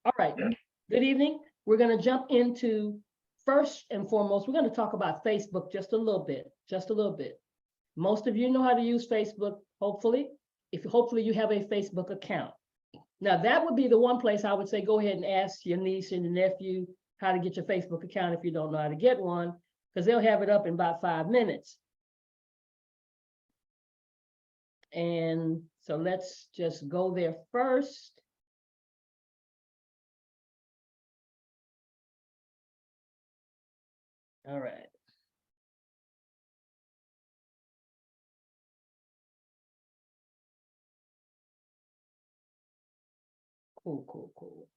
All right, good evening. We're going to jump into, first and foremost, we're going to talk about Facebook just a little bit, Most of you know how to use Facebook, hopefully. Hopefully you have a Facebook account. Now that would be the one place I would say, go ahead and ask your niece and your nephew how to get your Facebook account if you don't know how to get one, because they'll have it up in about 5 minutes. And so let's just go there first. All right. Cool.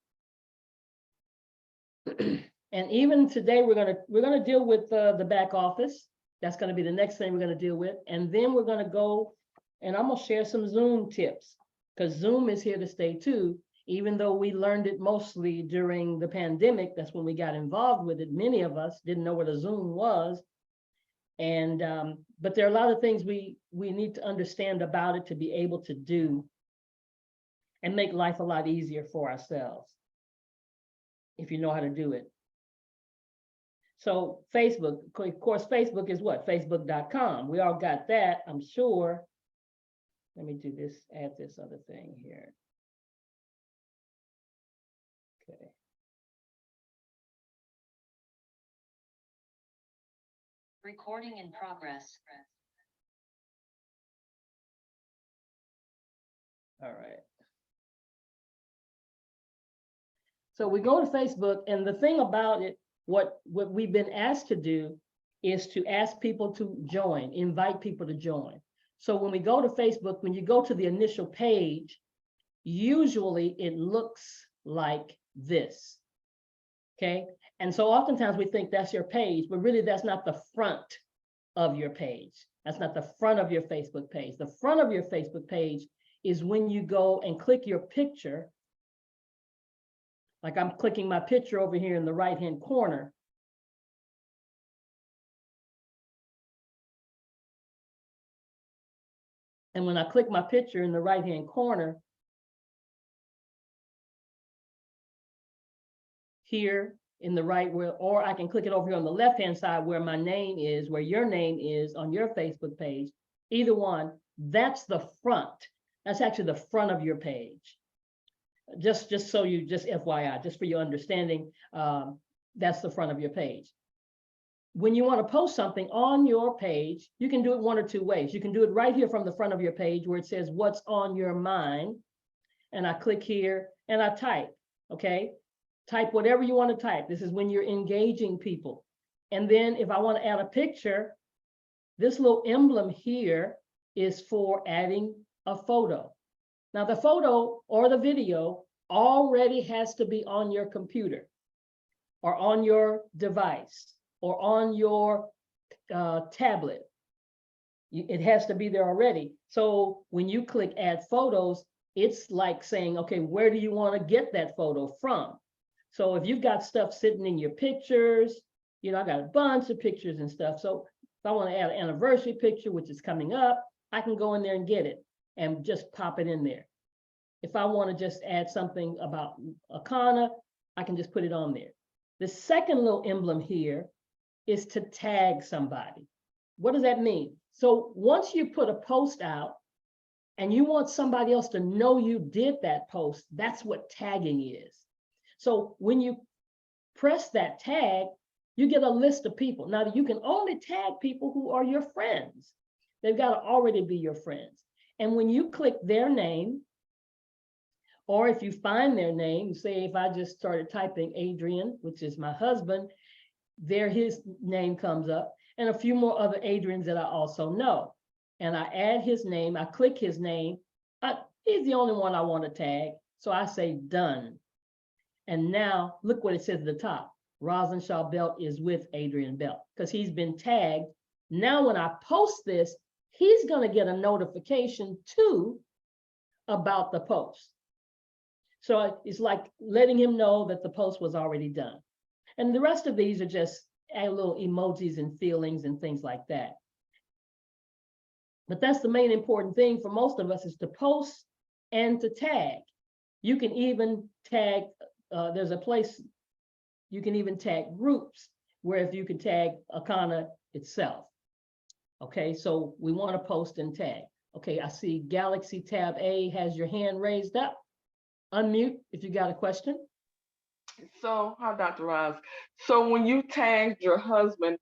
And even today, we're gonna deal with the back office. That's gonna be the next thing we're gonna deal with, and then we're gonna go, and I'm gonna share some Zoom tips, because Zoom is here to stay too. Even though we learned it mostly during the pandemic, that's when we got involved with it. Many of us didn't know what a Zoom was, and but there are a lot of things we need to understand about it to be able to do and make life a lot easier for ourselves if you know how to do it. So Facebook, of course, Facebook is what? Facebook.com. We all got that, I'm sure. Let me do this, add this other thing here. Okay. Recording in progress. All right. So we go to Facebook, and the thing about it, what we've been asked to do is to ask people to join, invite people to join. So when we go to Facebook, when you go to the initial page, usually it looks like this, okay? And so oftentimes we think that's your page, but really that's not the front of your page. That's not the front of your Facebook page. The front of your Facebook page is when you go and click your picture. Like I'm clicking my picture over here in the right-hand corner. And when I click my picture in the right-hand corner, here in the right, or I can click it over here on the left-hand side where my name is, where your name is on your Facebook page. Either one, that's the front. That's actually the front of your page. Just so you, just FYI, just for your understanding, that's the front of your page. When you want to post something on your page, you can do it one or two ways. You can do it right here from the front of your page where it says what's on your mind. And I click here and I type, okay? Type whatever you want to type. This is when you're engaging people. And then if I want to add a picture, this little emblem here is for adding a photo. Now the photo or the video already has to be on your computer or on your device or on your tablet. It has to be there already. So when you click add photos, it's like saying, okay, where do you want to get that photo from? So if you've got stuff sitting in your pictures, you know, I got a bunch of pictures and stuff. So if I want to add an anniversary picture, which is coming up, I can go in there and get it and just pop it in there. If I want to just add something about Akana, I can just put it on there. The second little emblem here is to tag somebody. What does that mean? So once you put a post out and you want somebody else to know you did that post, that's what tagging is. So when you press that tag, you get a list of people. Now you can only tag people who are your friends. They've got to already be your friends. And when you click their name, or if you find their name, say if I just started typing Adrian, which is my husband, there his name comes up, and a few more other Adrians that I also know. And I add his name, I click his name. He's the only one I want to tag. So I say done. And now look what it says at the top. Roslyn Shaw Belt is with Adrian Belt because he's been tagged. Now when I post this, he's going to get a notification too about the post. So it's like letting him know that the post was already done. And the rest of these are just add little emojis and feelings and things like that. But that's the main important thing for most of us, is to post and to tag. You can even tag there's a place you can even tag groups where if you can tag Akana itself. Okay, so we want to post and tag. Okay, I see Galaxy Tab A has your hand raised up. Unmute if you got a question. So, hi, Dr. Roz. So when you tagged your husband,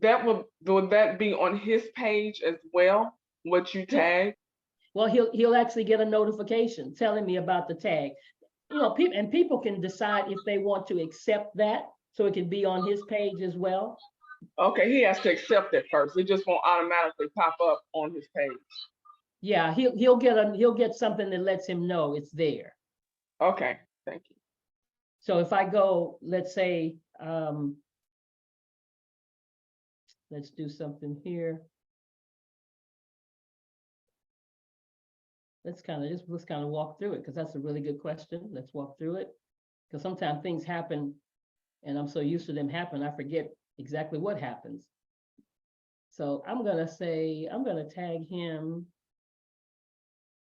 would that be on his page as well, what you tagged? Well, he'll actually get a notification telling me about the tag. You know, people can decide if they want to accept that, so it can be on his page as well. Okay, he has to accept it first. It just won't automatically pop up on his page. Yeah, he'll get something that lets him know it's there. Okay, thank you. So if I go, let's say, let's do something here. Let's kind of walk through it, because that's a really good question. Let's walk through it, because sometimes things happen and I'm so used to them happen, I forget exactly what happens. So I'm gonna tag him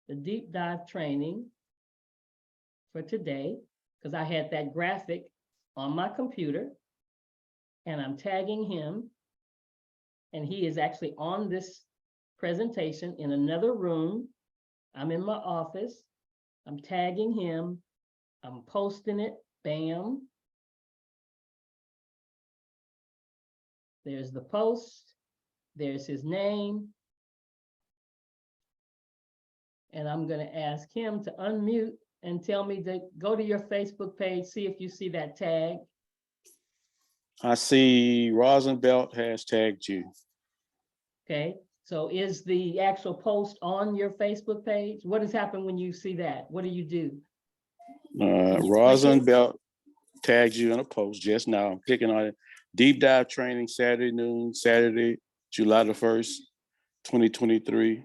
the deep dive training for today, because I had that graphic on my computer, and I'm tagging him, and he is actually on this presentation in another room. I'm in my office, I'm tagging him, I'm posting it, bam. There's the post, there's his name. And I'm gonna ask him to unmute and tell me to go to your Facebook page, see if you see that tag. I see Rosenbelt has tagged you. Okay, so is the actual post on your Facebook page? What has happened when you see that? What do you do? Rosenbelt tagged you in a post just now. I'm clicking on it. Deep dive training Saturday noon, Saturday, July the 1st, 2023,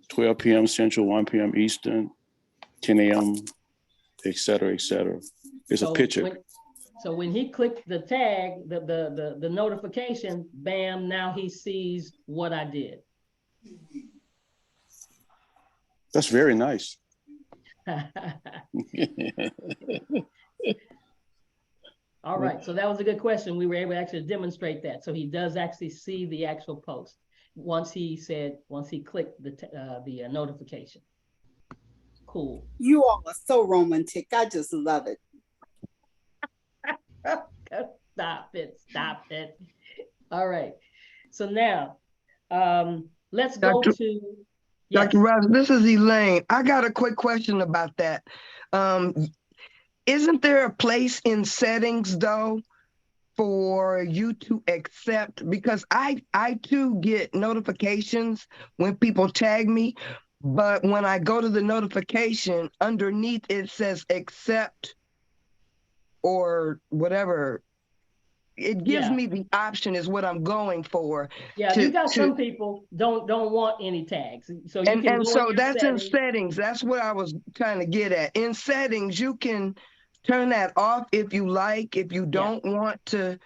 12 p.m. Central, 1 p.m. Eastern, 10 a.m., et cetera, et cetera. It's a picture. So when he clicked the tag, the notification, bam, now he sees what I did. That's very nice. All right, so that was a good question. We were able to actually demonstrate that. So he does actually see the actual post once he clicked the notification. Cool. You all are so romantic. I just love it. Stop it. All right. So now, let's go to Dr. Roz, this is Elaine. I got a quick question about that. Isn't there a place in settings though for you to accept? Because I too get notifications when people tag me, but when I go to the notification, underneath it says accept or whatever. It gives me the option is what I'm going for. Yeah, you got some people don't want any tags. So you can so that's in settings. That's what I was trying to get at. In settings, you can turn that off if you like, if you don't want to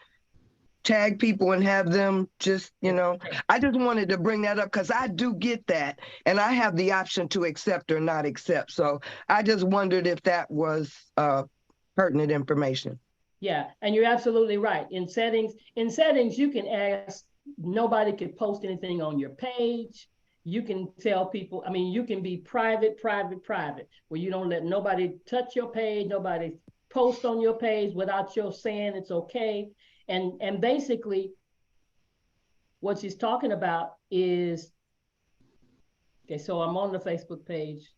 tag people and have them just, you know, I just wanted to bring that up because I do get that and I have the option to accept or not accept. So I just wondered if that was pertinent information. Yeah, and you're absolutely right. In settings, you can ask nobody could post anything on your page. You can tell people, I mean, you can be private, where you don't let nobody touch your page, nobody post on your page without your saying it's okay. And basically, what she's talking about is, okay, so I'm on the Facebook page.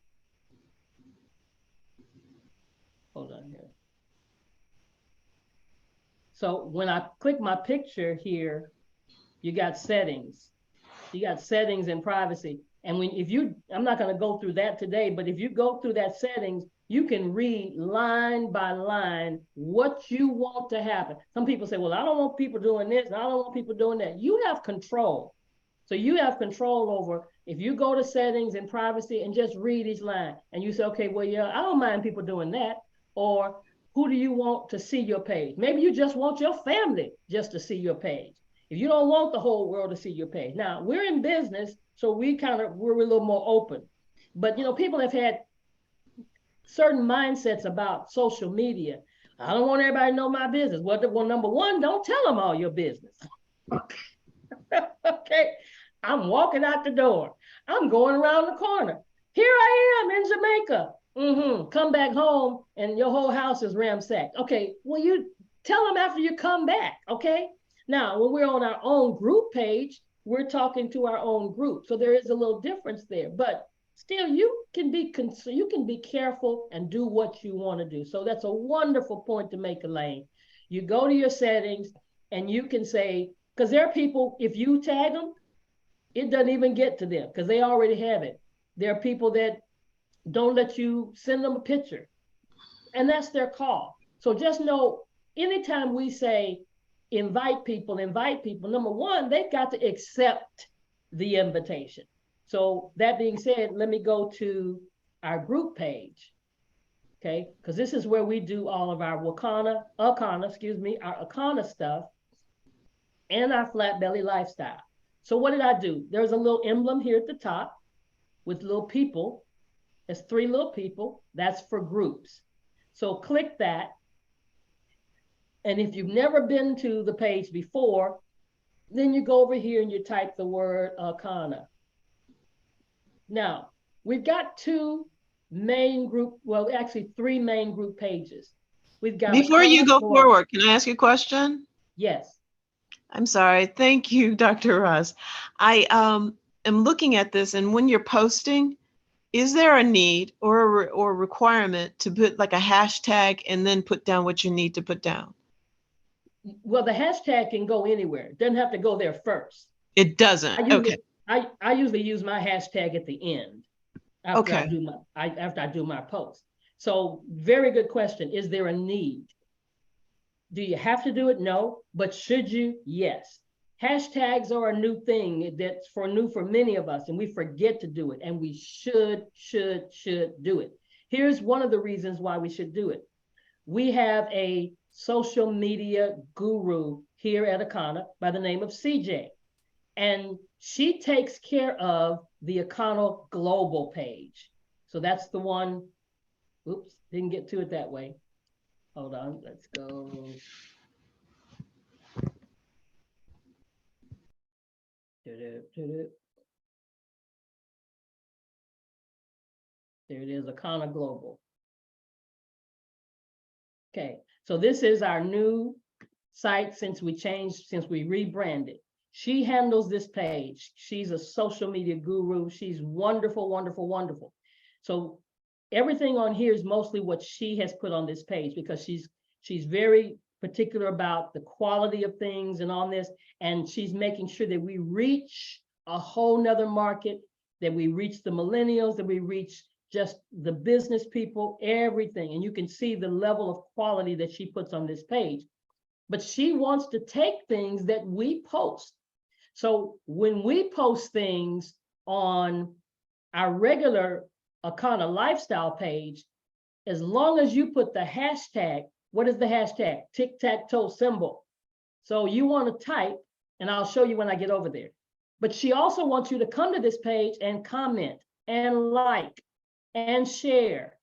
Hold on here. So when I click my picture here, you got settings. You got settings and privacy. And I'm not going to go through that today, but if you go through that settings, you can read line by line what you want to happen. Some people say, well, I don't want people doing this, and I don't want people doing that. You have control. So you have control over, if you go to settings and privacy and just read each line, and you say, okay, well, yeah, I don't mind people doing that. Or who do you want to see your page? Maybe you just want your family just to see your page. If you don't want the whole world to see your page. Now, we're in business, so we're a little more open. But, you know, people have had certain mindsets about social media. I don't want everybody to know my business. Well, number one, don't tell them all your business. Okay, I'm walking out the door. I'm going around the corner. Here I am in Jamaica. Come back home and your whole house is ramsacked. Okay, well, you tell them after you come back, okay? Now, when we're on our own group page, we're talking to our own group. So there is a little difference there, but still you can be careful and do what you want to do. So that's a wonderful point to make, Elaine. You go to your settings and you can say, because there are people, if you tag them, it doesn't even get to them because they already have it. There are people that don't let you send them a picture, and that's their call. So just know, anytime we say invite people, number one, they've got to accept the invitation. So that being said, let me go to our group page, okay? Because this is where we do all of our our Akana stuff and our Flat Belly lifestyle. So what did I do? There's a little emblem here at the top with little people. There's 3 little people. That's for groups. So click that. And if you've never been to the page before, then you go over here and you type the word Akana. Now, we've got 2 main group, well, actually 3 main group pages. We've got— Before you go forward, can I ask you a question? Yes. I'm sorry. Thank you, Dr. Ross. I am looking at this, and when you're posting, is there a need or a requirement to put like a hashtag and then put down what you need to put down? Well, the hashtag can go anywhere. It doesn't have to go there first. It doesn't. Okay. I usually use my hashtag at the end after I do my post. So very good question. Is there a need? Do you have to do it? No. But should you? Yes. Hashtags are a new thing that's new for many of us, and we forget to do it, and we should do it. Here's one of the reasons why we should do it. We have a social media guru here at Akana by the name of CJ, and she takes care of the Akana Global page. So that's the one. Oops, didn't get to it that way. Hold on, let's go. There it is, Akana Global. Okay, so this is our new site since we rebranded. She handles this page. She's a social media guru. She's wonderful, wonderful, wonderful. So everything on here is mostly what she has put on this page, because she's very particular about the quality of things and on this, and she's making sure that we reach a whole nother market, that we reach the millennials, that we reach just the business people, everything. And you can see the level of quality that she puts on this page. But she wants to take things that we post. So when we post things on our regular Akana lifestyle page, as long as you put the hashtag, what is the hashtag? Tic-tac-toe symbol. So you want to type, and I'll show you when I get over there. But she also wants you to come to this page and comment and like and share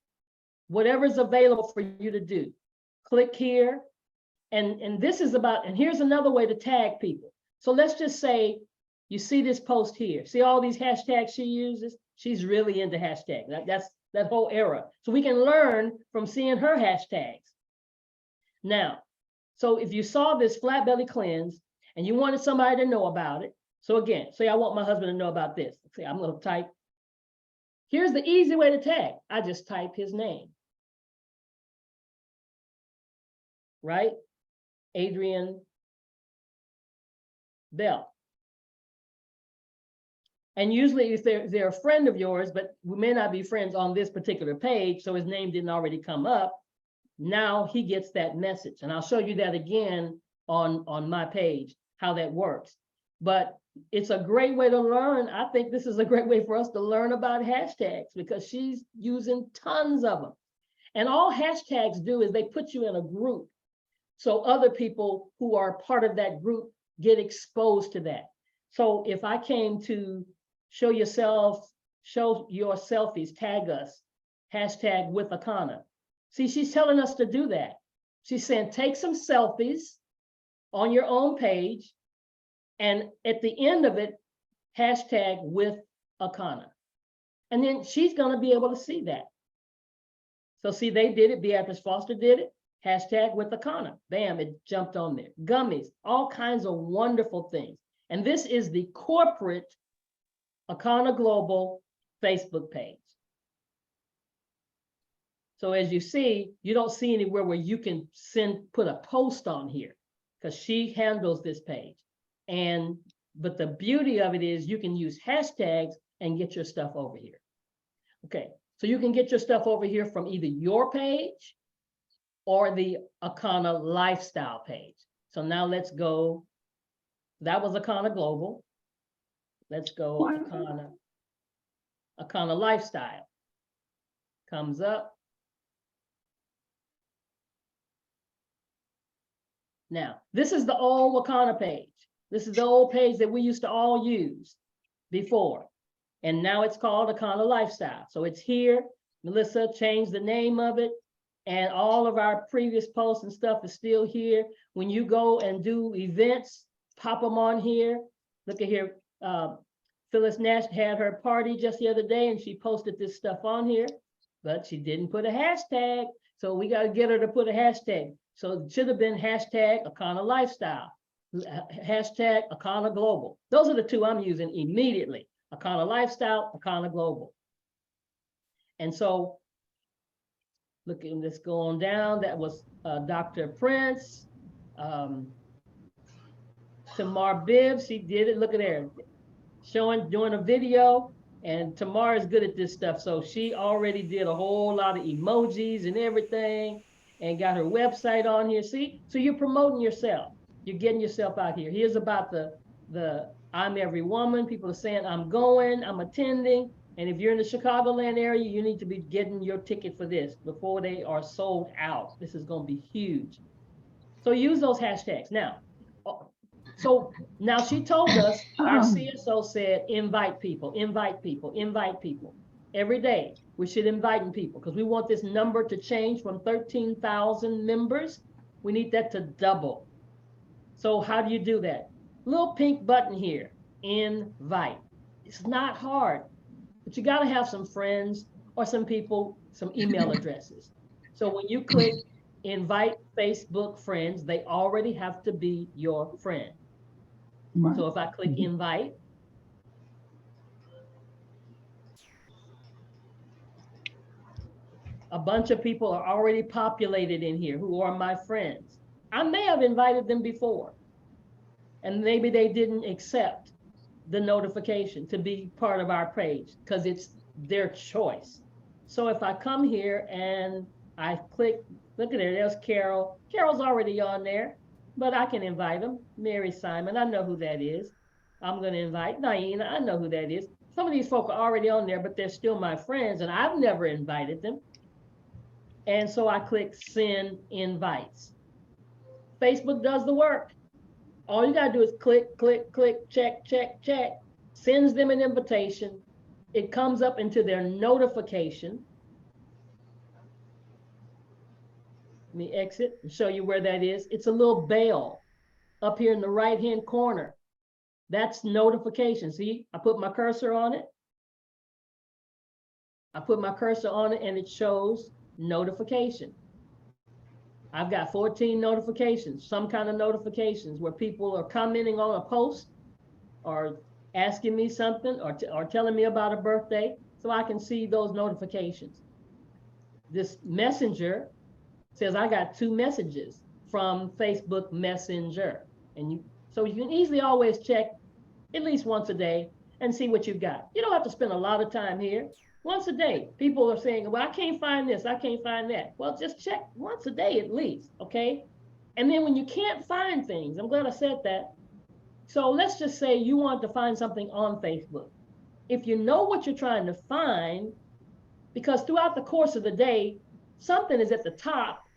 whatever's available for you to do. Click here. And this is about, and here's another way to tag people. So let's just say you see this post here. See all these hashtags she uses? She's really into hashtags. That's that whole era. So we can learn from seeing her hashtags. Now, so if you saw this flat belly cleanse and you wanted somebody to know about it, so again, say I want my husband to know about this. Say I'm going to type. Here's the easy way to tag. I just type his name. Right? Adrian Bell. And usually if they're a friend of yours, but we may not be friends on this particular page, so his name didn't already come up, now he gets that message. And I'll show you that again on my page, how that works. But it's a great way to learn. I think this is a great way for us to learn about hashtags, because she's using tons of them. And all hashtags do is they put you in a group. So other people who are part of that group get exposed to that. So if I came to show your selfies, tag us, hashtag with Akana. See, she's telling us to do that. She's saying, take some selfies on your own page, and at the end of it, hashtag with Akana. And then she's going to be able to see that. So see, they did it. Beatrice Foster did it. Hashtag with Akana. Bam, it jumped on there. Gummies, all kinds of wonderful things. And this is the corporate Akana Global Facebook page. So as you see, you don't see anywhere where you can put a post on here, because she handles this page. But the beauty of it is you can use hashtags and get your stuff over here. Okay, so you can get your stuff over here from either your page or the Akana Lifestyle page. So now let's go. That was Akana Global. Let's go Akana Lifestyle. Comes up. Now, this is the old Akana page. This is the old page that we used to all use before. And now it's called Akana Lifestyle. So it's here. Melissa changed the name of it. And all of our previous posts and stuff is still here. When you go and do events, pop them on here. Look at here. Phyllis Nash had her party just the other day and she posted this stuff on here, but she didn't put a hashtag. So we got to get her to put a hashtag. So it should have been hashtag Akana Lifestyle, hashtag Akana Global. Those are the two I'm using immediately. Akana Lifestyle, Akana Global. And so look, let's go on down. That was Dr. Prince. Tamar Bibbs, she did it. Look at there. Doing a video. And Tamar is good at this stuff. So she already did a whole lot of emojis and everything and got her website on here. See, so you're promoting yourself. You're getting yourself out here. Here's about the I'm Every Woman. People are saying, I'm going, I'm attending. And if you're in the Chicagoland area, you need to be getting your ticket for this before they are sold out. This is going to be huge. So use those hashtags. Now, so now she told us, our CSO said, invite people, invite people, invite people. Every day, we should invite people because we want this number to change from 13,000 members. We need that to double. So how do you do that? Little pink button here, invite. It's not hard, but you got to have some friends or some people, some email addresses. So when you click invite Facebook friends, they already have to be your friend. Right. So if I click invite, a bunch of people are already populated in here who are my friends. I may have invited them before, and maybe they didn't accept the notification to be part of our page because it's their choice. So if I come here and I click, look at there, there's Carol. Carol's already on there, but I can invite them. Mary Simon, I know who that is. I'm going to invite Naina, I know who that is. Some of these folk are already on there, but they're still my friends, and I've never invited them. And so I click send invites. Facebook does the work. All you gotta do is click, click, click, check, check, check, sends them an invitation. It comes up into their notification. Let me exit and show you where that is. It's a little bell up here in the right-hand corner. That's notification. See, I put my cursor on it. I put my cursor on it and it shows notification. I've got 14 notifications, some kind of notifications where people are commenting on a post or asking me something or telling me about a birthday, so I can see those notifications. This messenger says I got 2 messages from Facebook Messenger. And so you can easily always check at least once a day and see what you've got. You don't have to spend a lot of time here. Once a day, people are saying, well, I can't find this, I can't find that. Well, just check once a day at least, okay? And then when you can't find things, I'm glad I said that. So let's just say you want to find something on Facebook. If you know what you're trying to find, because throughout the course of the day, something is at the top,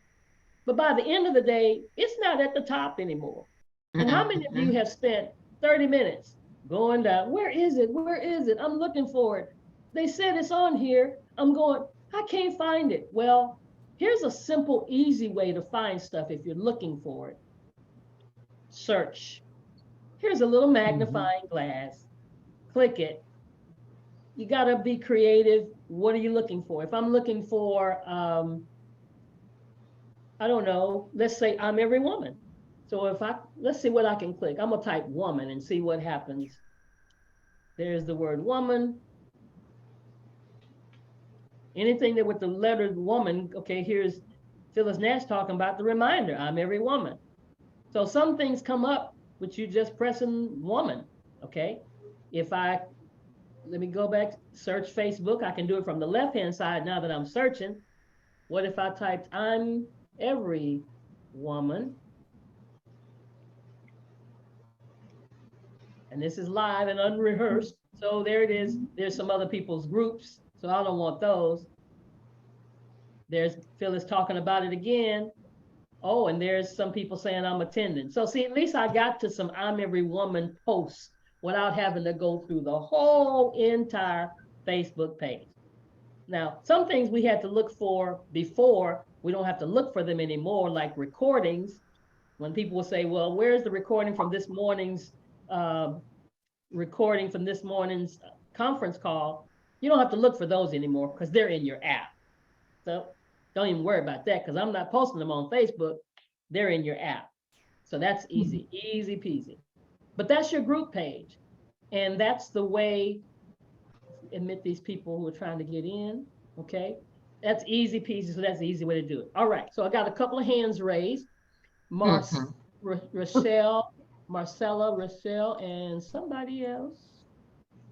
but by the end of the day, it's not at the top anymore. And how many of you have spent 30 minutes going down, where is it? Where is it? I'm looking for it. They said it's on here. I'm going, I can't find it. Well, here's a simple, easy way to find stuff if you're looking for it. Search. Here's a little magnifying glass. Click it. You gotta be creative. What are you looking for? If I'm looking for, I don't know, let's say I'm every woman. So if let's see what I can click. I'm gonna type woman and see what happens. There's the word woman. Anything that with the letter woman, okay, here's Phyllis Nash talking about the reminder, I'm every woman. So some things come up with you just pressing woman, okay? Let me go back, search Facebook. I can do it from the left-hand side now that I'm searching. What if I typed, I'm every woman? And this is live and unrehearsed. So there it is. There's some other people's groups. So I don't want those. There's Phyllis talking about it again. Oh, and there's some people saying I'm attending. So see, at least I got to some I'm every woman posts without having to go through the whole entire Facebook page. Now, some things we had to look for before, we don't have to look for them anymore, like recordings. When people will say, well, where's the recording from this morning's conference call? You don't have to look for those anymore because they're in your app. So don't even worry about that because I'm not posting them on Facebook. They're in your app. So that's easy, easy peasy. But that's your group page. And that's the way, admit these people who are trying to get in, okay? That's easy peasy, so that's the easy way to do it. All right, so I got a couple of hands raised. Rochelle, Marcella, Rochelle, and somebody else.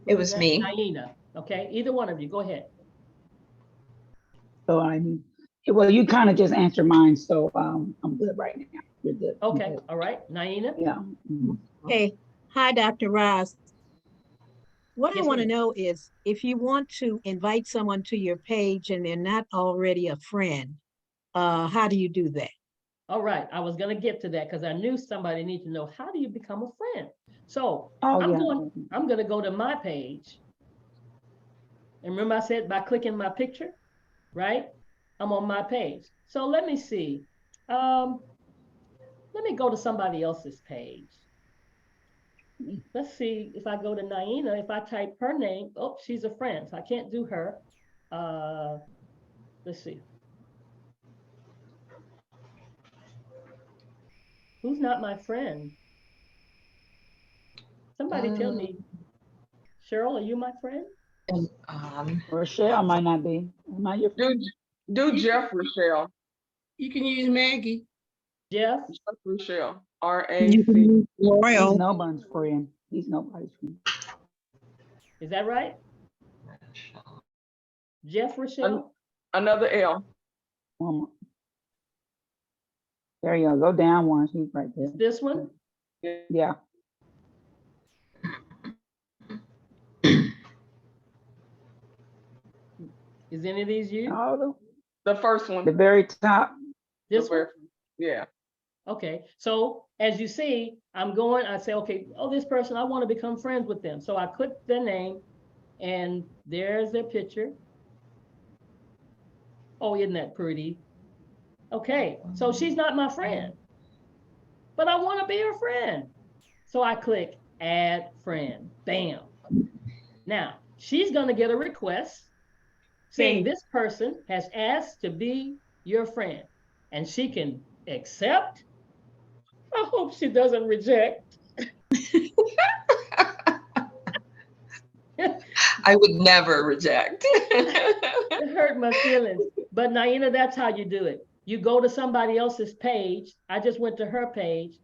It was me. Naina, okay? Either one of you, go ahead. So well, you kind of just answered mine, so I'm good right now. You're good. Okay, all right, Naina? Yeah. Hey, hi, Dr. Ross. What Yes, I want to ma'am. know is if you want to invite someone to your page and they're not already a friend, how do you do that? All right, I was gonna get to that because I knew somebody needed to know, how do you become a friend? So I'm gonna go to my page. And remember I said by clicking my picture, right? I'm on my page. So let me see. Let me go to somebody else's page. Let's see if I go to Naina, if I type her name, oh, she's a friend, so I can't do her. Let's see. Who's not my friend? Somebody tell me. Cheryl, are you my friend? Rochelle might not be. Am I your friend? Do Jeff Rochelle. You can use Maggie. Jeff? Jeff Rochelle. He's R-A-C. nobody's friend. He's nobody's friend. Is that right? Jeff Rochelle? Another L. There you go. Go down one. He's right there. This one? Yeah. Is any of these you? Oh, The first one. the very top. This one? Yeah. Okay, so as you see, I say, okay, oh, this person, I want to become friends with them. So I click their name and there's their picture. Oh, isn't that pretty? Okay, so she's not my friend, but I want to be her friend. So I click add friend, bam. Now, she's gonna get a request saying this person has asked to be your friend and she can accept. I hope she doesn't reject. I would never reject. It hurt my feelings. But Naina, that's how you do it. You go to somebody else's page. I just went to her page.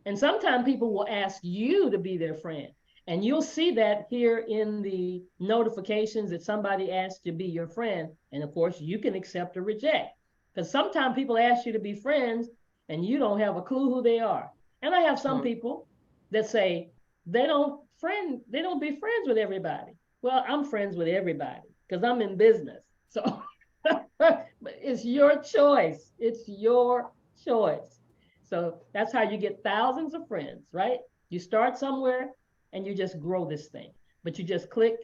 And sometimes people will ask you to be their friend. And you'll see that here in the notifications that somebody asked to be your friend. And of course, you can accept or reject. Because sometimes people ask you to be friends and you don't have a clue who they are. And I have some people that say they don't be friends with everybody. Well, I'm friends with everybody because I'm in business. So it's your choice. It's your choice. So that's how you get thousands of friends, right? You start somewhere and you just grow this thing, but you just click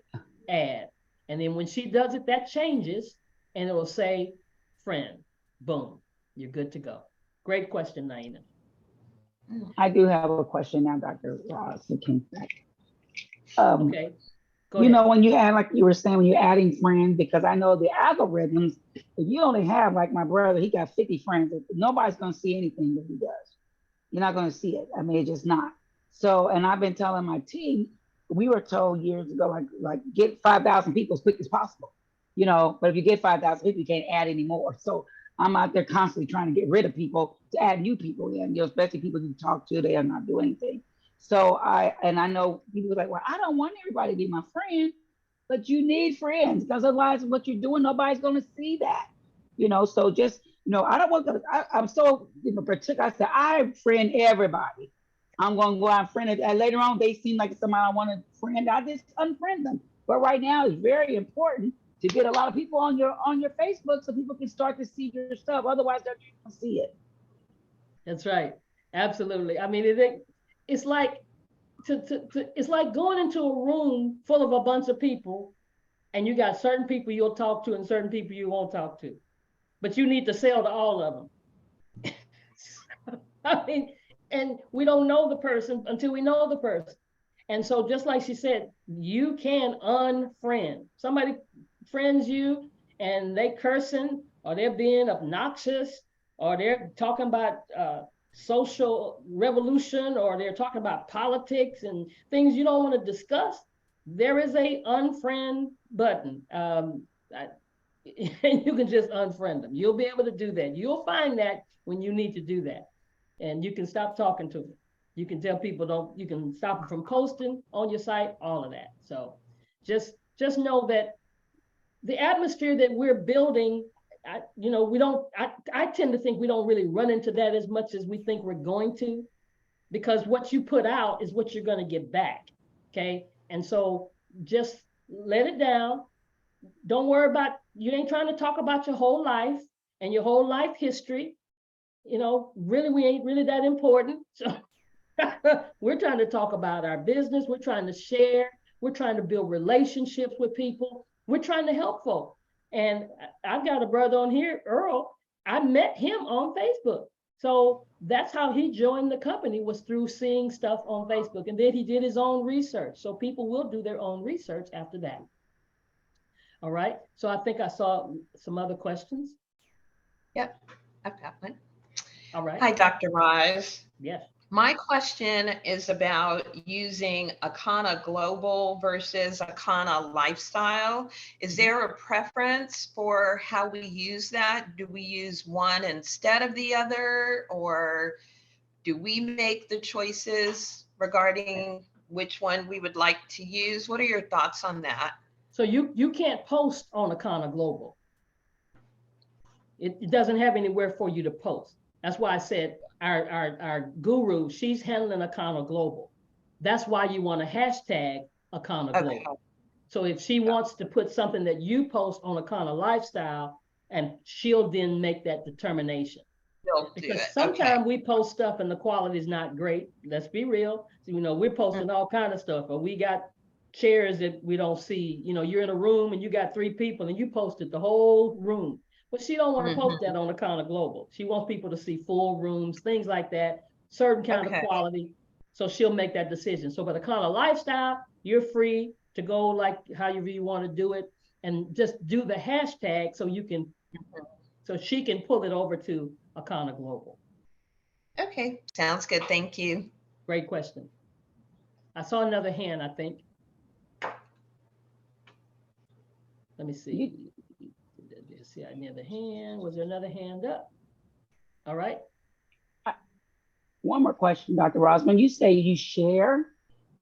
add. And then when she does it, that changes. and it will say friend. Boom, you're good to go. Great question, Naina. I do have a question now, Dr. Ross. Okay, go You ahead. know, when you add, like you were saying, when you're adding friends, because I know the algorithms, if you only have, like my brother, he got 50 friends, nobody's going to see anything that he does. You're not going to see it. I mean, it's just not. So, and I've been telling my team, we were told years ago, like get 5,000 people as quick as possible, you know, but if you get 5,000 people, you can't add anymore. So I'm out there constantly trying to get rid of people to add new people in, you know, especially people you talk to, they are not doing anything. So I know people are like, well, I don't want everybody to be my friend, but you need friends because otherwise what you're doing, nobody's going to see that, you know? So just, you know, I don't want to, I'm so, you know, particular. I said, I friend everybody. I'm going to go out and friend it. And later on, they seem like somebody I want to friend. I just unfriend them. But right now, it's very important to get a lot of people on your Facebook so people can start to see your stuff. Otherwise, they're not going to see it. That's right. Absolutely. I mean, it's like it's like going into a room full of a bunch of people, and you got certain people you'll talk to and certain people you won't talk to, but you need to sell to all of them. I mean, and we don't know the person until we know the person. And so just like she said, you can unfriend. Somebody friends you and they cursing or they're being obnoxious or they're talking about social revolution or they're talking about politics and things you don't want to discuss. There is a unfriend button. And you can just unfriend them. You'll be able to do that. You'll find that when you need to do that. And you can stop talking to them. You can tell people you can stop them from posting on your site, all of that. So just know that the atmosphere that we're building, I tend to think we don't really run into that as much as we think we're going to, because what you put out is what you're going to get back. Okay. And so just let it down. Don't worry about, you ain't trying to talk about your whole life and your whole life history. You know, really, we ain't really that important. So we're trying to talk about our business. We're trying to share. We're trying to build relationships with people. We're trying to help folks. And I've got a brother on here, Earl. I met him on Facebook. So that's how he joined the company, was through seeing stuff on Facebook. And then he did his own research. So people will do their own research after that. All right. So I think I saw some other questions. Yep, I've got one. All right. Hi, Dr. Rise. Yes. My question is about using Akana Global versus Akana Lifestyle. Is there a preference for how we use that? Do we use one instead of the other, or do we make the choices regarding which one we would like to use? What are your thoughts on that? So you can't post on Akana Global. It doesn't have anywhere for you to post. That's why I said our guru, she's handling Akana Global. That's why you want to hashtag Akana Global. Okay. So if she wants to put something that you post on Akana Lifestyle, and she'll then make that determination. Because sometimes we post stuff and the quality is not great. Let's be real. So, you know, we're posting all kind of stuff, or we got chairs that we don't see. You know, you're in a room and you got 3 people and you posted the whole room. But she don't want to post that on Akana Global. She wants people to see full rooms, things like that, certain kind of quality. So she'll make that decision. So, but Akana Lifestyle, you're free to go like however you want to do it, and just do the hashtag so you can, so she can pull it over to Akana Global. Okay, sounds good. Thank you. Great question. I saw another hand, I think. Let me see. See another hand. Was there another hand up? All right. One more question, Dr. Ross. When you say you share,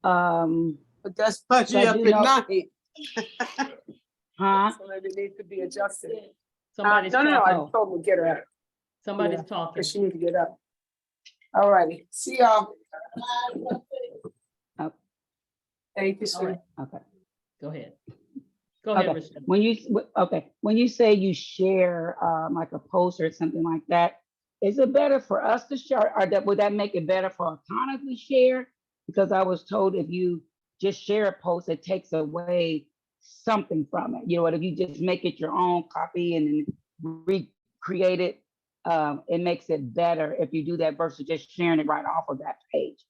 but that's punchy up at night. Huh? So it needs to be adjusted. Somebody's no, talking. I told him to get her up. Somebody's talking. Because she needs to get up. All righty. See y'all. Oh. Thank you, sir. Right. Okay. Go ahead. Go ahead, Okay. Rashida. When you say you share like a post or something like that, is it better for us to share, or would that make it better for Akana to share? Because I was told if you just share a post, it takes away something from it. You know what, if you just make it your own copy and then recreate it, it makes it better if you do that versus just sharing it right off of that page.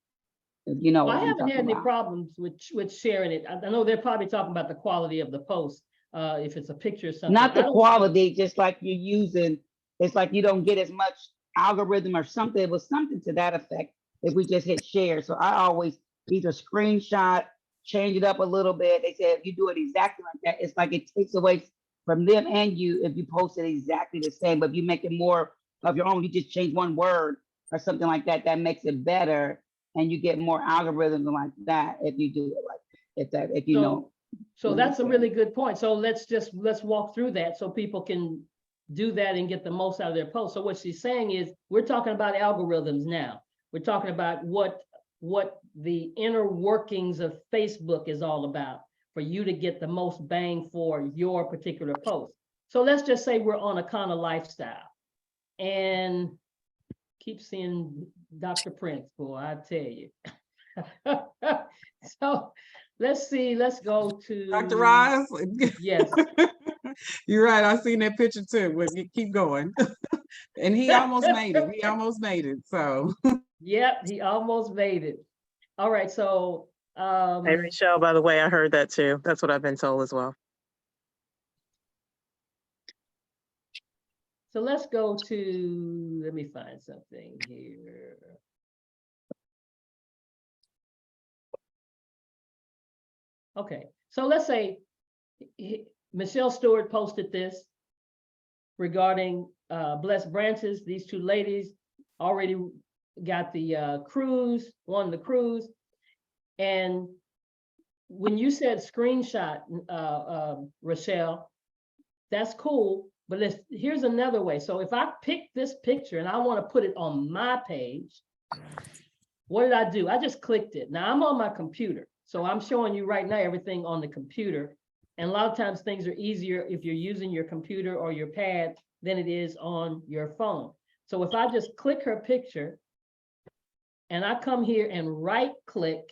You know Well, what I I'm haven't had talking any about. problems with sharing it. I know they're probably talking about the quality of the post, if it's a picture or something. Not I the don't- quality, just like you're using, it's like you don't get as much algorithm or something. It was something to that effect if we just hit share. So I always either screenshot, change it up a little bit. They said if you do it exactly like that, it's like it takes away from them and you if you post it exactly the same. But if you make it more of your own, you just change one word or something like that, that makes it better. And you get more algorithms like that if you do it like that, if you know. So what I'm that's a saying. really good point. So let's walk through that so people can do that and get the most out of their post. So what she's saying is we're talking about algorithms now. We're talking about what the inner workings of Facebook is all about for you to get the most bang for your particular post. So let's just say we're on Akana Lifestyle and keep seeing Dr. Prince, boy, I tell you. So let's see, let's go to Dr. Ross? Yes. You're right. I seen that picture too. But keep going. And he almost made it. He almost made it. So Yep, he almost made it. All right, so Hey, Rachelle, by the way, I heard that too. That's what I've been told as well. so let's go to, let me find something here. Okay, so let's say Michelle Stewart posted this regarding Blessed Branches. These two ladies already got the cruise, won the cruise. And when you said screenshot, Rochelle, that's cool, but here's another way. So if I pick this picture and I want to put it on my page, what did I do? I just clicked it. Now I'm on my computer. So I'm showing you right now everything on the computer. And a lot of times things are easier if you're using your computer or your pad than it is on your phone. So if I just click her picture and I come here and right click.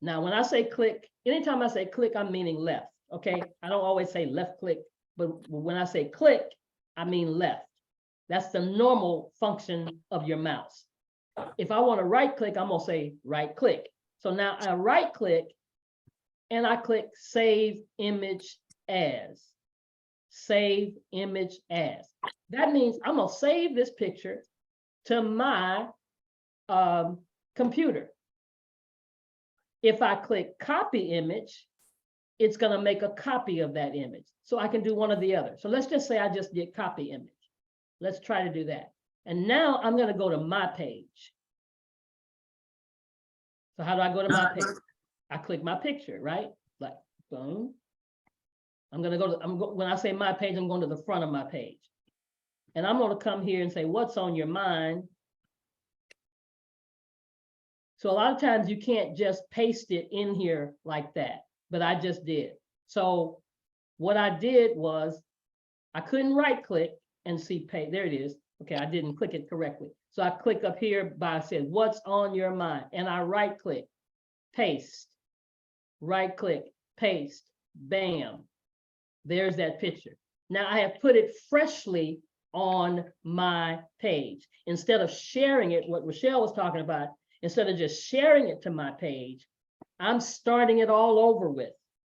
Now, when I say click, anytime I say click, I'm meaning left, okay? I don't always say left click, but when I say click, I mean left. That's the normal function of your mouse. If I want to right click, I'm gonna say right click. So now I right click and I click save image as. Save image as. That means I'm gonna save this picture to my computer. If I click copy image, it's going to make a copy of that image. So I can do one or the other. So let's just say I just did copy image. Let's try to do that. And now I'm going to go to my page. So how do I go to my page? I click my picture, right? Like, boom. I'm going to go to, when I say my page, I'm going to the front of my page. And I'm going to come here and say, what's on your mind? So a lot of times you can't just paste it in here like that, but I just did. So what I did was I couldn't right click and see page. There it is. Okay, I didn't click it correctly. So I click up here by, I said, what's on your mind? And I right click, paste, right click, paste, bam. There's that picture. Now I have put it freshly on my page. Instead of sharing it, what Rochelle was talking about, instead of just sharing it to my page, I'm starting it all over with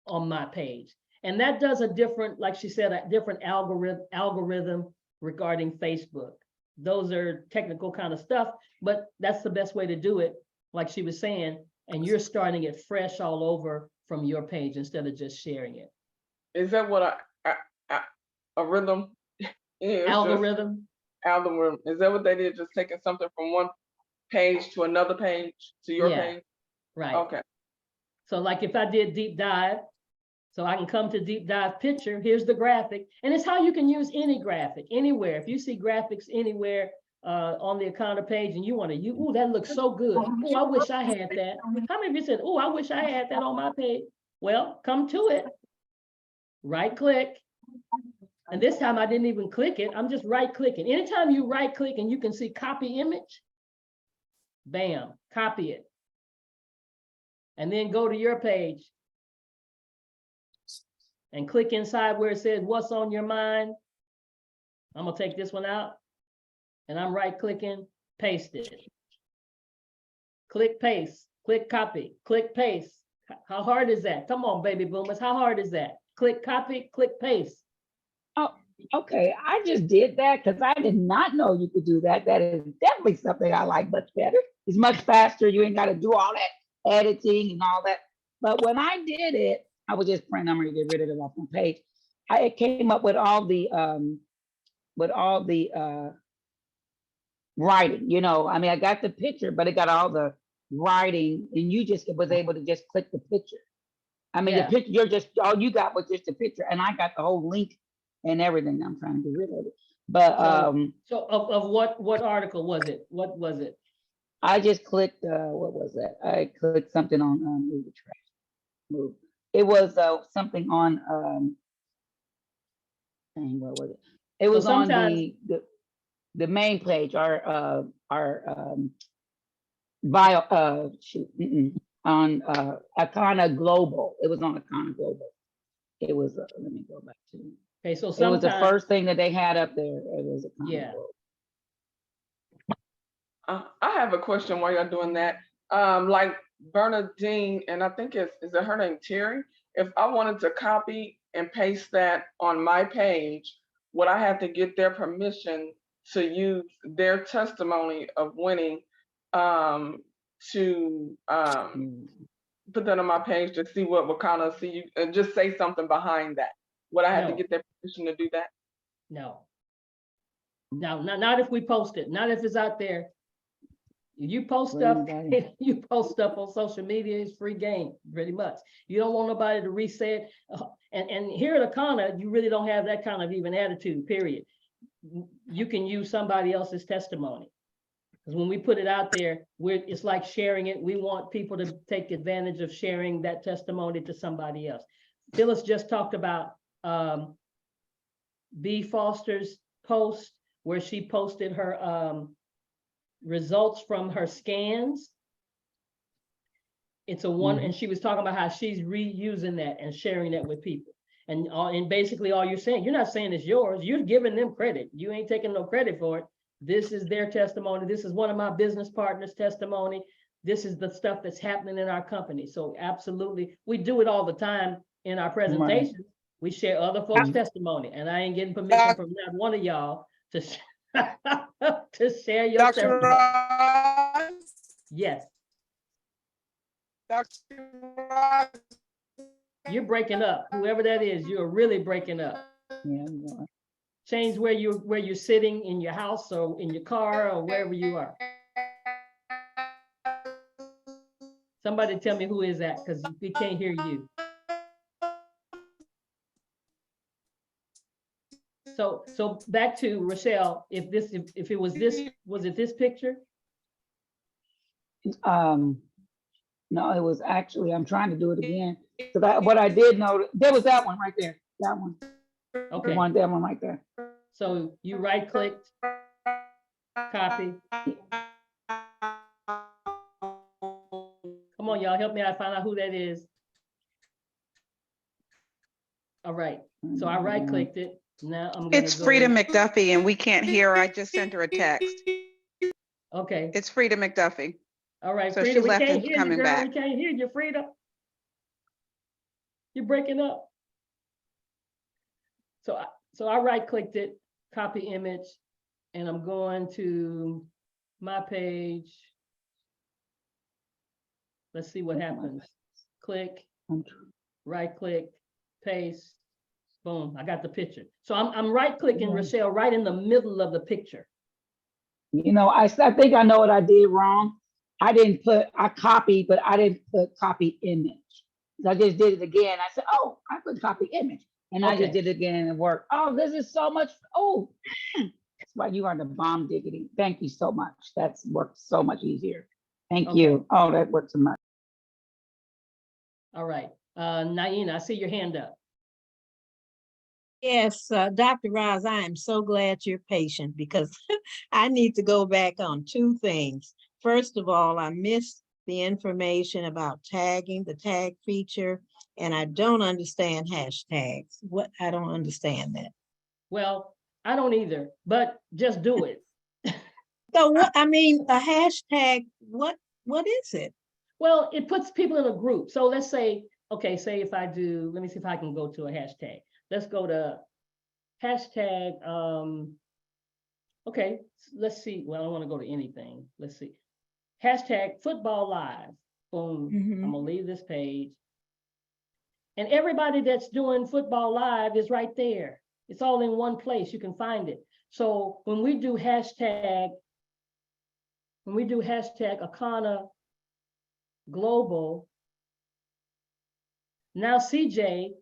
on my page. And that does a different, like she said, a different algorithm regarding Facebook. Those are technical kind of stuff, but that's the best way to do it, like she was saying, and you're starting it fresh all over from your page instead of just sharing it. Is that what a rhythm is? Algorithm? Algorithm. Is that what they did? Just taking something from one page to another page to your page? Right. Okay. So like if I did deep dive, so I can come to deep dive picture, here's the graphic, and it's how you can use any graphic anywhere. If you see graphics anywhere on the Akana page and you want to use, oh, that looks so good. Oh, I wish I had that. How many of you said, oh, I wish I had that on my page? Well, come to it. Right click. And this time I didn't even click it. I'm just right clicking. Anytime you right click and you can see copy image, bam, copy it. And then go to your page. and click inside where it says, what's on your mind? I'm gonna take this one out and I'm right clicking, paste it. Click paste, click copy, click paste. How hard is that? Come on, baby boomers, how hard is that? Click copy, click paste. Oh, okay. I just did that because I did not know you could do that. That is definitely something I like much better. It's much faster. You ain't got to do all that editing and all that. But when I did it, I was just praying I'm going to get rid of it off my page. It came up with all the writing, you know. I mean, I got the picture, but it got all the writing, and you just was able to just click the picture. I mean, Yeah. the picture, you're just, all you got was just the picture, and I got the whole link and everything. I'm trying to get rid of it. But So of what article was it? What was it? I just clicked, what was that? I clicked something on move the trash. Move. It was something on dang, what was it? It was on sometimes- the main page, our bio on Akana Global. It was on Akana Global. It was let me go back to it. Okay, so It was sometimes. the first thing that they had up there. It was Akana Yeah. Global. I have a question while you're doing that. Like Bernadine, and I think is it her name, Terry? If I wanted to copy and paste that on my page, would I have to get their permission to use their testimony of winning to put that on my page to see what Wakana see you and just say something behind that? Would I have to No. get their permission to do that? No. No, not if we post it, not if it's out there. You post stuff, you post stuff on social media, it's free game, pretty much. You don't want nobody to resay it. And here at Akana, you really don't have that kind of even attitude, period. You can use somebody else's testimony. Because when we put it out there, it's like sharing it. We want people to take advantage of sharing that testimony to somebody else. Phyllis just talked about B. Foster's post where she posted her results from her scans. It's a one, and she was talking about how she's reusing that and sharing that with people. And basically all you're saying, you're not saying it's yours, you're giving them credit. You ain't taking no credit for it. This is their testimony. This is one of my business partners' testimony. This is the stuff that's happening in our company. So absolutely, we do it all the time in our presentations. We share other folks' testimony, and I ain't getting permission from not one of y'all to to share your Dr. testimony. Ross, Yes, Dr. Ross, you're breaking up. Whoever that is, you're really breaking up. Yeah. Change where you're sitting in your house or in your car or wherever you are. Somebody tell me who is that, because we can't hear you. So back to Rochelle, if it was this, was it this picture? No, it was actually, I'm trying to do it again. So what I did know, there was that one right there. That one. Okay. That one right there. So you right clicked, copy. Come on, y'all, help me out, find out who that is. All right, so I right clicked it. Now I'm gonna it's go. Frida McDuffie and we can't hear her. I just sent her a text. Okay. It's Frida McDuffie. All right, So Frida, she we left can't and hear you, coming girl. back. We can't hear you, Frida. You're breaking up. So I right clicked it, copy image, and I'm going to my page. Let's see what happens. Click, right click, paste, boom, I got the picture. So I'm right clicking Rochelle right in the middle of the picture. You know, I think I know what I did wrong. I copied, but I didn't put copy image. I just did it again. I said, oh, I put copy image. And I just did it again and it worked. Oh, this is so much. Oh, that's why you are the bomb diggity. Thank you so much. That's worked so much easier. Thank you. Oh, that worked so much. All right. Naina, I see your hand up. Yes, Dr. Roz, I am so glad you're patient because I need to go back on two things. First of all, I missed the information about tagging, the tag feature, and I don't understand hashtags. I don't understand that. Well, I don't either, but just do it. So what, I mean, a hashtag, what is it? Well, it puts people in a group. So let's say, okay, say if I do, let me see if I can go to a hashtag. Let's go to hashtag, okay, let's see. Well, I don't want to go to anything. Let's see. Hashtag football live. Boom. Mhm. I'm gonna leave this page. And everybody that's doing football live is right there. It's all in one place. You can find it. So when we do hashtag Akana Global, now CJ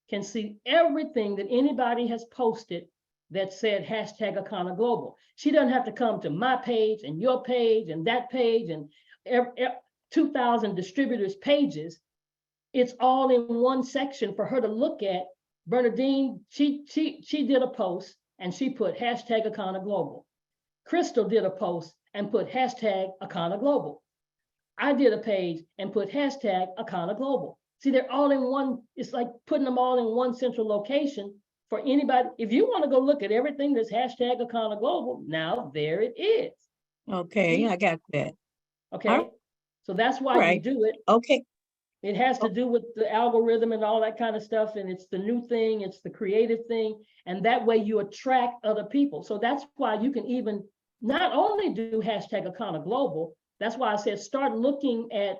can see everything that anybody has posted that said hashtag Akana Global. She doesn't have to come to my page and your page and that page and 2,000 distributors' pages. It's all in one section for her to look at. Bernadine, she did a post and she put hashtag Akana Global. Crystal did a post and put hashtag Akana Global. I did a page and put hashtag Akana Global. See, they're all in one. It's like putting them all in one central location for anybody. If you want to go look at everything that's hashtag Akana Global, now there it is. Okay, I got that. Okay, All so that's why right. you do it. Okay, It has to do with the algorithm and all that kind of stuff. And it's the new thing, it's the creative thing. And that way you attract other people. So that's why you can even not only do hashtag Akana Global, that's why I said start looking at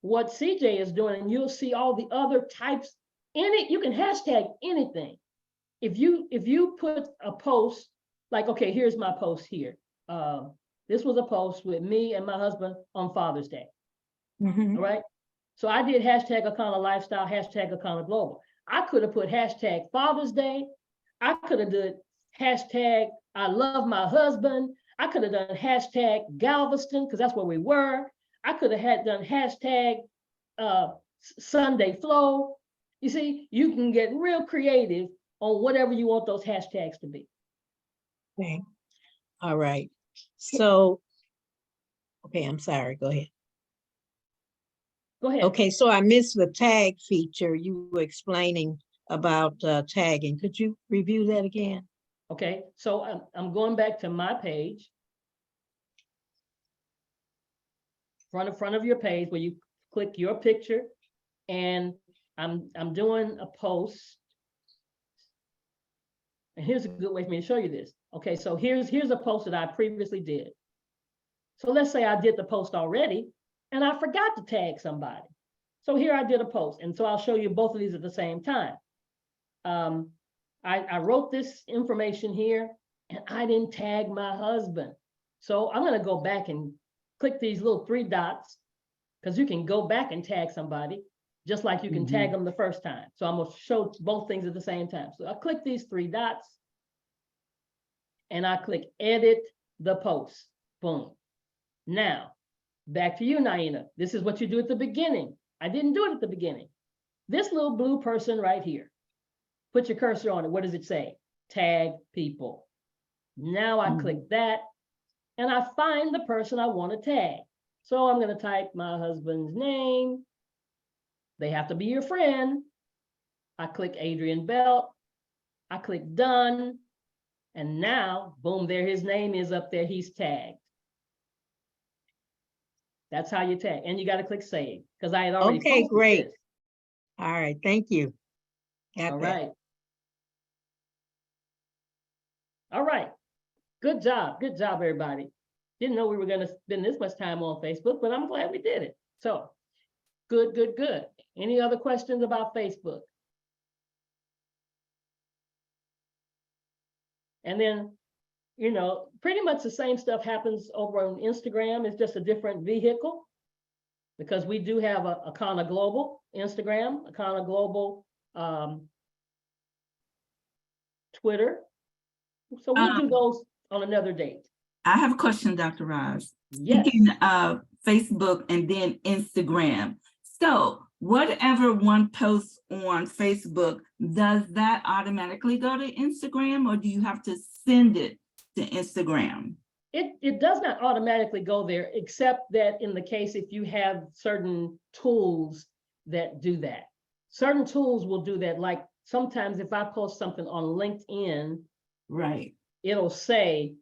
what CJ is doing and you'll see all the other types in it. You can hashtag anything. If you put a post, like, okay, here's my post here. This was a post with me and my husband on Father's Day. Mhm. All right. So I did hashtag Akana Lifestyle, hashtag Akana Global. I could have put hashtag Father's Day. I could have done hashtag I love my husband. I could have done hashtag Galveston, because that's where we were. I could have done hashtag Sunday Flow. You see, you can get real creative on whatever you want those hashtags to be. Okay. All right. So, okay, I'm sorry. Go ahead. Go ahead. Okay, so I missed the tag feature. You were explaining about tagging. Could you review that again? Okay, so I'm going back to my page. Front of your page where you click your picture, and I'm doing a post. And here's a good way for me to show you this. Okay, so here's a post that I previously did. So let's say I did the post already and I forgot to tag somebody. So here I did a post, and so I'll show you both of these at the same time. I wrote this information here and I didn't tag my husband. So I'm gonna go back and click these little 3 dots, because you can go back and tag somebody just like you can tag them the first time. So I'm gonna show both things at the same time. So I click these 3 dots and I click edit the post. Boom. Now, back to you, Naina. This is what you do at the beginning. I didn't do it at the beginning. This little blue person right here, put your cursor on it. What does it say? Tag people. Now I click that and I find the person I want to tag. So I'm going to type my husband's name. They have to be your friend. I click Adrian Belt. I click done. And now, boom, there his name is up there. He's tagged. That's how you tag. And you got to click save, because I had already Okay, posted great. this. All right, thank you. Got All that. right. All right. Good job. Good job, everybody. Didn't know we were going to spend this much time on Facebook, but I'm glad we did it. So good, good, good. Any other questions about Facebook? And then, you know, pretty much the same stuff happens over on Instagram. It's just a different vehicle, because we do have a Akana Global Instagram, Akana Global Twitter. So we'll do those on another date. I have a question, Dr. Roz. Yes. Speaking of Facebook and then Instagram. So whatever one posts on Facebook, does that automatically go to Instagram, or do you have to send it to Instagram? It does not automatically go there, except that in the case if you have certain tools that do that. Certain tools will do that. Like sometimes if I post something on LinkedIn, Right. it'll say,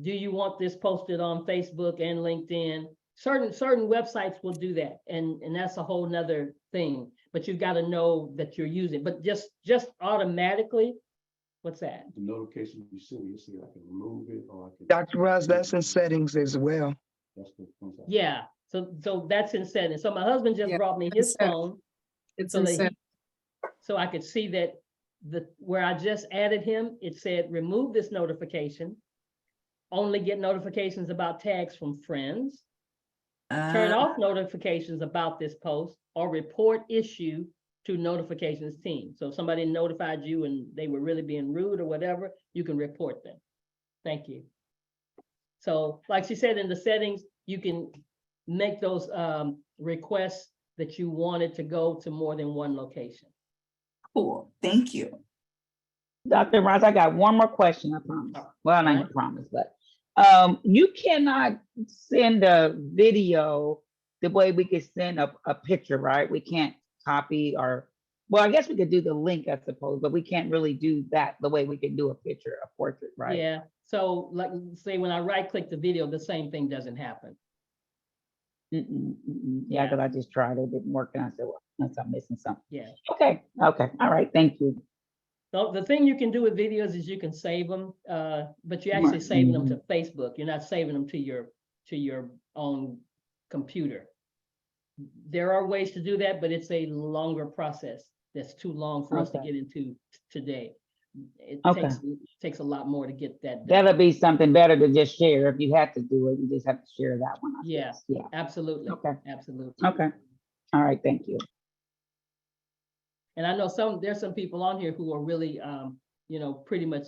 do you want this posted on Facebook and LinkedIn? Certain websites will do that. And that's a whole nother thing, but you've got to know that you're using, but just automatically, what's that? The notification you see, I can remove it or I can. Dr. Ross, that's in settings as well. That's the one side. Yeah, so that's in settings. So my husband just Yeah, brought me in his settings. phone. It's So in that set- so I could see that where I just added him, it said, remove this notification. Only get notifications about tags from friends. Turn off notifications about this post or report issue to notifications team. So if somebody notified you and they were really being rude or whatever, you can report them. Thank you. So like she said, in the settings, you can make those requests that you wanted to go to more than one location. Cool. Thank you. Dr. Ross, I got one more question, I promise. Well, not Alright. a promise, but you cannot send a video the way we could send a picture, right? We can't copy or, well, I guess we could do the link, I suppose, but we can't really do that the way we can do a picture, a portrait, right? Yeah, so like say when I right click the video, the same thing doesn't happen. Yeah, Yeah. because I just tried it, didn't work, and I said, well, unless I'm missing something. Yeah. Okay, all right, thank you. So the thing you can do with videos is you can save them, but you're actually Right. saving them to Facebook. You're not saving them to your own computer. There are ways to do that, but it's a longer process. That's too long for us to Okay. get into today. It Okay. takes a lot more to get that done. That'll be something better to just share. If you have to do it, you just have to share that one. I Yeah, guess. Yeah. absolutely. Okay. Absolutely. Okay. All right, thank you. And I know there's some people on here who are really, pretty much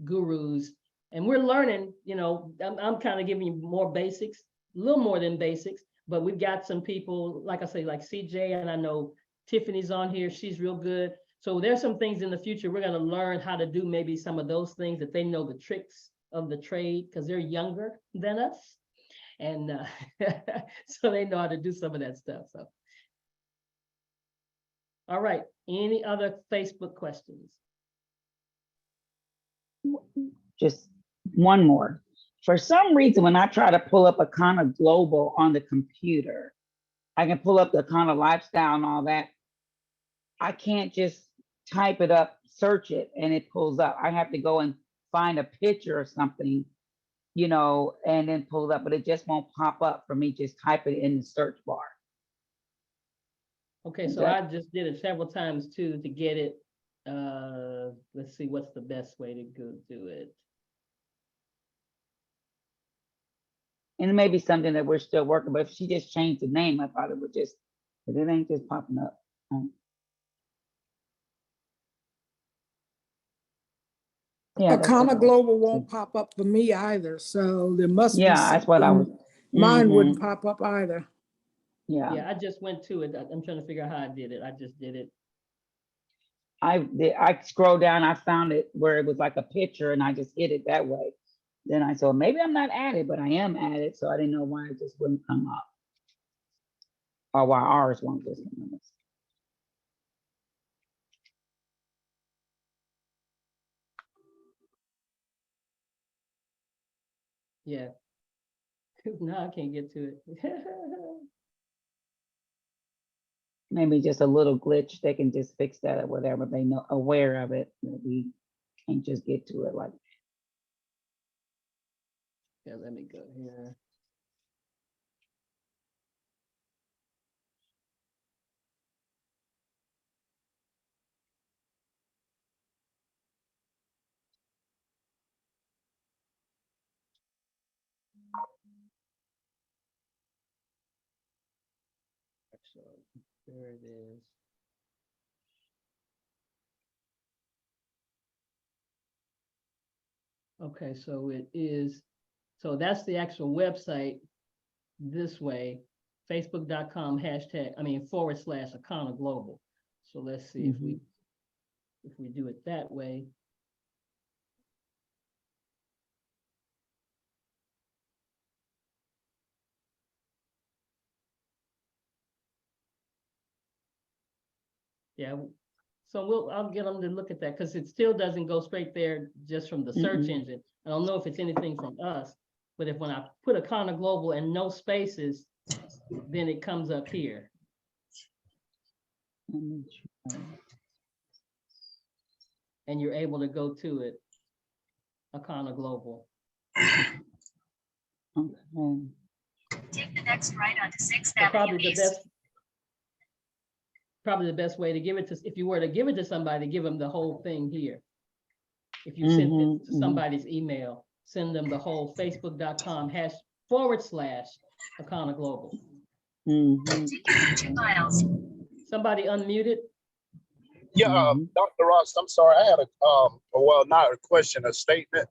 gurus, and we're learning, I'm kind of giving you more basics, a little more than basics, but we've got some people, like I say, like CJ, and I know Tiffany's on here, she's real good. So there's some things in the future, we're gonna learn how to do maybe some of those things that they know the tricks of the trade, because they're younger than us. And so they know how to do some of that stuff, so. All right, any other Facebook questions? Just one more. For some reason, when I try to pull up Akana Global on the computer, I can pull up the Akana Lifestyle and all that. I can't just type it up, search it, and it pulls up. I have to go and find a picture or something, and then pull it up, but it just won't pop up for me. Just type it in the search bar. Okay, so I just did it several times too to get it. Let's see, what's the best way to go do it? And it may be something that we're still working, but if she just changed the name, I thought it would just, but it ain't just popping up. Yeah, that's what I Akana was- Global won't pop up for me either, so there must be Yeah, that's what I was. something. Mine Mhm. wouldn't pop up either. Yeah, Yeah, I just went to it. I'm trying to figure out how I did it. I just did it. I scrolled down, I found it where it was like a picture and I just hit it that way. Then I saw, maybe I'm not added, but I am added, so I didn't know why it just wouldn't come up. Or why ours won't just come up. Yeah. Now I can't get to it. Maybe just a little glitch, they can just fix that or whatever, they know, aware of it, that we can't just get to it like. Yeah, let me go here. So there it is. Okay, so it is, so that's the actual website this way, facebook.com /Akana Global. So let's see if we do it that way. Yeah, so I'll get them to look at that, because it still doesn't go straight there just from the search engine. I don't know if it's anything from us, but if when I put Akana Global and no spaces, then it comes up here. Let me try. And you're able to go to it, Akana Global. Okay. Take the next right onto 6th So Avenue East. Probably the best way to give it to, if you were to give it to somebody, give them the whole thing here. If you send it to somebody's email, send them the whole facebook.com /Akana Global. Continue 2 miles. Somebody unmuted. Yeah, Dr. Ross, I'm sorry. I had well, not a question, a statement.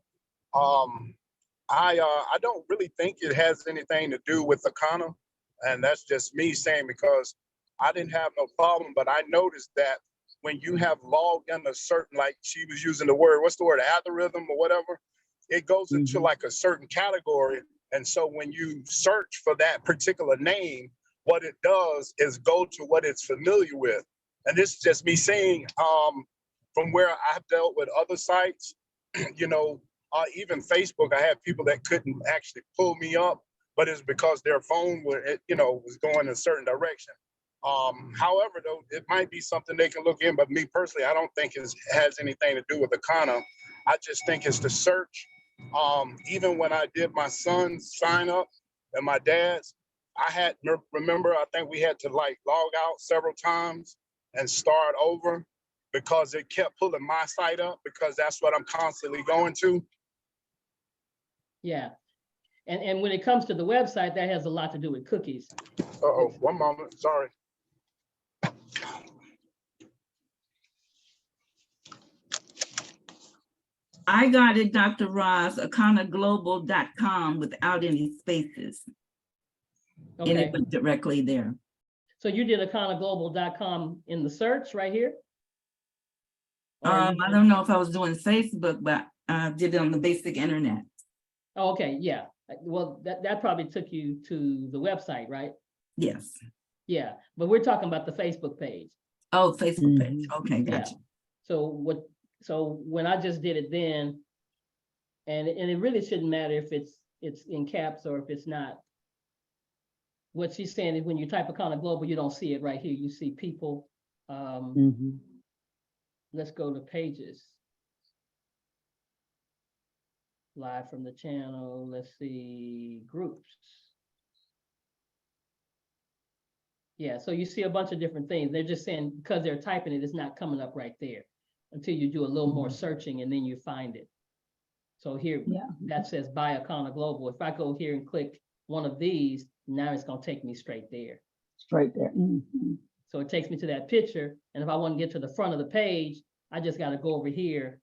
I don't really think it has anything to do with Akana, and that's just me saying, because I didn't have no problem, but I noticed that when you have logged in a certain, like she was using the word, what's the word, algorithm or whatever, it goes into like a certain category. And so when you search for that particular name, what it does is go to what it's familiar with. And this is just me saying, from where I've dealt with other sites, you know, even Facebook, I had people that couldn't actually pull me up, but it's because their phone was going in a certain direction. However, though, it might be something they can look in, but me personally, I don't think it has anything to do with Akana. I just think it's the search. Even when I did my son's sign up and my dad's, I think we had to like log out several times and start over because it kept pulling my site up, because that's what I'm constantly going to. Yeah. And when it comes to the website, that has a lot to do with cookies. Uh-oh, one moment, sorry. I got it, Dr. Ross, akanaglobal.com without any spaces. And Okay. it went directly there. So you did akanaglobal.com in the search right here? I don't know if I was doing Facebook, but I did it on the basic internet. Oh, okay, yeah. Well, that probably took you to the website, right? Yes. Yeah, but we're talking about the Facebook page. Oh, Facebook page. Okay, Yeah. gotcha. So when I just did it then, and it really shouldn't matter if it's in caps or if it's not. What she's saying is when you type Akana Global, you don't see it right here. You see people. Let's go to pages. Live from the channel. Let's see groups. Yeah, so you see a bunch of different things. They're just saying because they're typing it, it's not coming up right there until you do a little more searching and then you find it. So here, that says buy Akana Global. If I go here and click one of these, now it's gonna take me straight there. Straight there. So it takes me to that picture. And if I want to get to the front of the page, I just got to go over here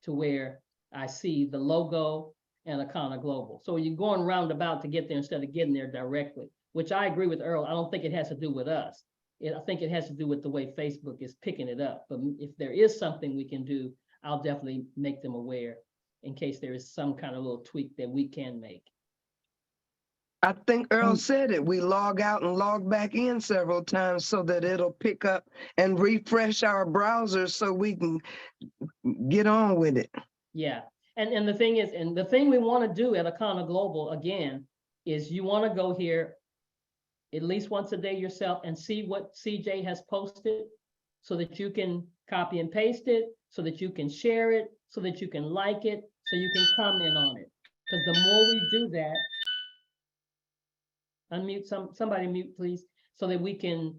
to where I see the logo and Akana Global. So you're going roundabout to get there instead of getting there directly, which I agree with Earl. I don't think it has to do with us. I think it has to do with the way Facebook is picking it up. But if there is something we can do, I'll definitely make them aware in case there is some kind of little tweak that we can make. I think Earl said it. We log out and log back in several times so that it'll pick up and refresh our browser so we can get on with it. Yeah. And the thing is, and the thing we want to do at Akana Global, again, is you want to go here at least once a day yourself and see what CJ has posted so that you can copy and paste it, so that you can share it, so that you can like it, so you can comment on it. Because the more we do that, unmute somebody mute, please, so that we can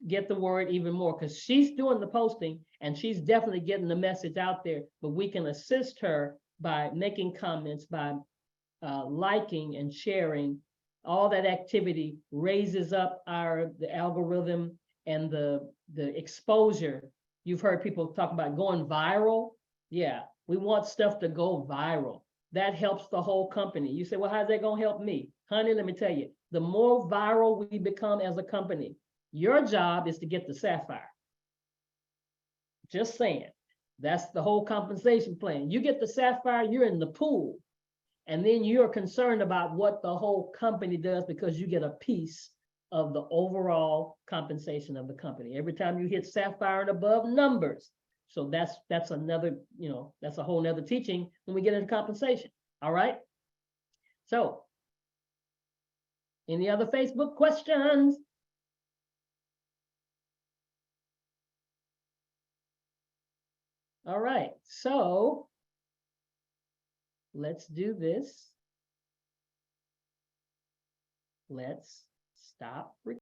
get the word even more, because she's doing the posting and she's definitely getting the message out there, but we can assist her by making comments, by liking and sharing. All that activity raises up the algorithm and the exposure. You've heard people talk about going viral. Yeah, we want stuff to go viral. That helps the whole company. You say, well, how's that gonna help me? Honey, let me tell you, the more viral we become as a company, your job is to get the sapphire. Just saying, that's the whole compensation plan. You get the sapphire, you're in the pool. And then you're concerned about what the whole company does because you get a piece of the overall compensation of the company. Every time you hit sapphire and above, numbers. So that's another, that's a whole nother teaching when we get into compensation. All right. So any other Facebook questions? All right, so let's do this. Let's stop recording.